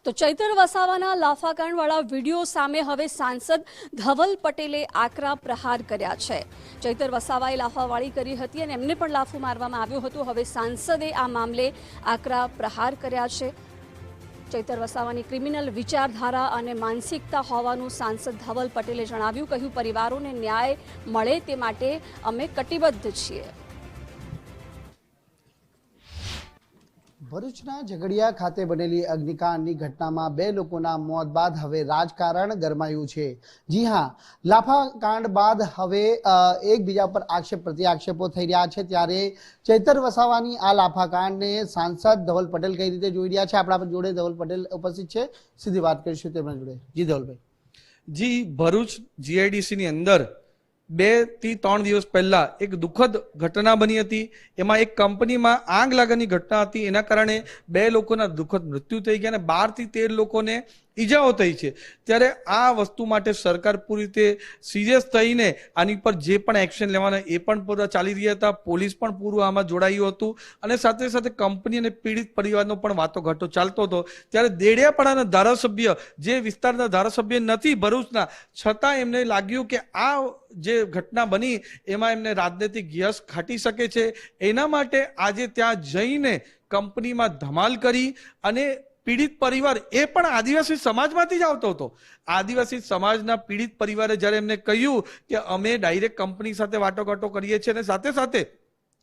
તો ચૈતર વસાવાના લાફાકાંડવાળા વિડીયો સામે હવે સાંસદ ધવલ પટેલે આકરા પ્રહાર કર્યા છે। ચૈતર વસાવાએ લાફાવાળી કરી હતી અને એમને પણ લાફો મારવામાં આવ્યો હતો। હવે સાંસદે આ મામલે આકરા પ્રહાર કર્યા છે। ચૈતર વસાવાની ક્રિમિનલ વિચારધારા અને માનસિકતા હોવાનું સાંસદ ધવલ પટેલે જણાવ્યું। કહ્યું, પરિવારોને ન્યાય મળે તે માટે અમે કટિબદ્ધ છીએ। ભરૂચના ઝઘડિયા ખાતે બનેલી અગ્નિકાંડની ઘટનામાં 2 લોકોના મોત બાદ હવે રાજકારણ ગરમાયું છે। જી હા, લાફાકાંડ બાદ હવે એકબીજા પર આક્ષેપ પ્રત્યાક્ષેપો થઈ રહ્યા છે। ત્યારે ચૈતર વસાવાની આ લાફાકાંડને સાંસદ ધવલ પટેલ કઈ રીતે જોઈ રહ્યા છે, આપણા જોડે ધવલ પટેલ ઉપસ્થિત છે, સીધી વાત કરીશું તેમના જોડે। જી ધવલભાઈ। જી, ભરૂચ જીઆઈડીસી ની અંદર 2 થી 3 દિવસ પહેલા એક દુઃખદ ઘટના બની હતી। એમાં એક કંપનીમાં આગ લાગવાની ઘટના હતી। એના કારણે 2 લોકોના દુઃખદ મૃત્યુ થઈ ગયા અને 12 થી 13 લોકોને ઈજાઓ થઈ છે। ત્યારે આ વસ્તુ માટે સરકાર પૂરી રીતે સિરિયસ થઈને આની પર જે પણ એક્શન લેવાના એ પણ પૂરા ચાલી રહ્યા હતા। પોલીસ પણ પૂરું આમાં જોડાયું હતું અને સાથે સાથે કંપની અને પીડિત પરિવારનો પણ વાતોઘાટો ચાલતો હતો। ત્યારે દેડિયાપાડાના ધારાસભ્ય, જે વિસ્તારના ધારાસભ્ય નથી ભરૂચના, છતાં એમને લાગ્યું કે આ જે ઘટના બની એમાં એમને રાજનૈતિક યશ ખાટી શકે છે। એના માટે આજે ત્યાં જઈને કંપનીમાં ધમાલ કરી અને પીડિત પરિવાર, એ પણ આદિવાસી સમાજમાંથી જ આવતો હતો। આદિવાસી સમાજના પીડિત પરિવારે જ્યારે એમને કહ્યું કે અમે ડાયરેક્ટ કંપની સાથે વાટાઘાટો કરીએ છીએ અને સાથે સાથે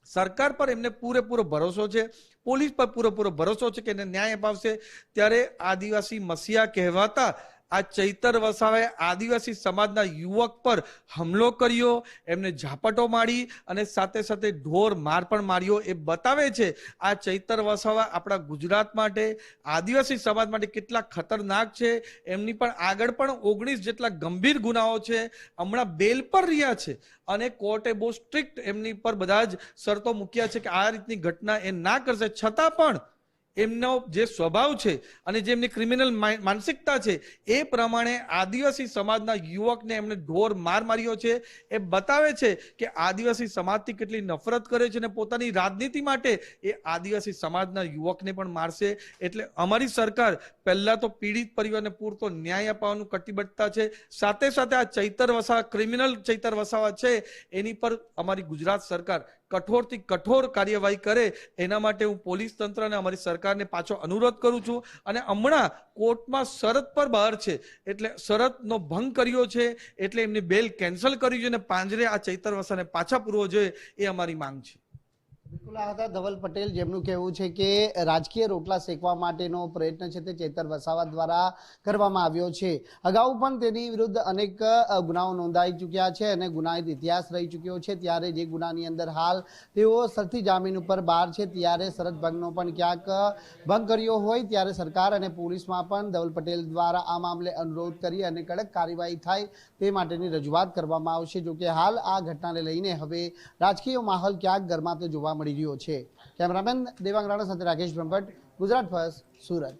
સરકાર પર એમને પૂરેપૂરો ભરોસો છે, પોલીસ પર પૂરેપૂરો ભરોસો છે કે એને ન્યાય અપાવશે, ત્યારે આદિવાસી મસીહા કહેવાતા આ ચૈતર વસાવાએ આદિવાસી સમાજના યુવક પર હુમલો કર્યો, એમને ઝાપટો મારી અને સાથે સાથે ઢોર માર પણ માર્યો। એ બતાવે છે આ ચૈતર વસાવા આપણા ગુજરાત માટે, આદિવાસી સમાજ માટે કેટલા ખતરનાક છે। એમની પણ આગળ પણ 19 જેટલા ગંભીર ગુનાઓ છે। હમણાં બેલ પર રહ્યા છે અને કોર્ટે બહુ સ્ટ્રિક્ટ એમની પર બધા જ શરતો મૂક્યા છે કે આ રીતની ઘટના એ ના કરશે। છતાં પણ એમનો જે સ્વભાવ છે અને જે એમની ક્રિમિનલ માનસિકતા છે એ પ્રમાણે આદિવાસી સમાજના યુવકને એમને ઢોર માર માર્યો છે। એ બતાવે છે કે આદિવાસી સમાજથી કેટલી નફરત કરે છે અને પોતાની રાજનીતિ માટે એ આદિવાસી સમાજના યુવકને પણ મારશે। એટલે અમારી સરકાર પહેલા તો પીડિત પરિવારને પૂરતો ન્યાય અપાવવાનું કટિબદ્ધતા છે। સાથે સાથે આ ચૈતર વસાવા, ક્રિમિનલ ચૈતર વસાવા છે, એની પર અમારી ગુજરાત સરકાર કઠોરથી કઠોર કાર્યવાહી કરે એના માટે હું પોલીસ તંત્ર અને અમારી સરકારને પાછો અનુરોધ કરું છું। અને હમણાં કોર્ટમાં શરત પર બહાર છે, એટલે શરતનો ભંગ કર્યો છે, એટલે એમની બેલ કેન્સલ કરવી જોઈએ અને પાંજરે આ ચૈતર વસાવાને પાછા પૂરવો જોઈએ, એ અમારી માંગ છે। બિલકુલ, આ હતા ધવલ પટેલ, જેમનું કહેવું છે કે રાજકીય રોટલા શેકવા માટેનો પ્રયત્ન છે તે ચૈતર વસાવા દ્વારા કરવામાં આવ્યો છે। અગાઉ પણ તેની વિરુદ્ધ અનેક ગુનાઓ નોંધાઈ ચૂક્યા છે અને ગુનાહિત ઇતિહાસ રહી ચૂક્યો છે। ત્યારે જે ગુનાની અંદર હાલ તેઓ સરતી જામીન ઉપર બહાર છે, ત્યારે શરત ભંગનો પણ ક્યાંક ભંગ કર્યો હોય, ત્યારે સરકાર અને પોલીસમાં પણ ધવલ પટેલ દ્વારા આ મામલે અનુરોધ કરી અને કડક કાર્યવાહી થાય તે માટેની રજૂઆત કરવામાં આવશે। જોકે હાલ આ ઘટનાને લઈને હવે રાજકીય માહોલ ક્યાંક ગરમાતો જોવા મળી રહ્યો છે। કેમેરામેન દેવાંગ રાણા સાથે રાકેશ બ્રહ્મભટ્ટ, ગુજરાત ફર્સ્ટ, સુરત।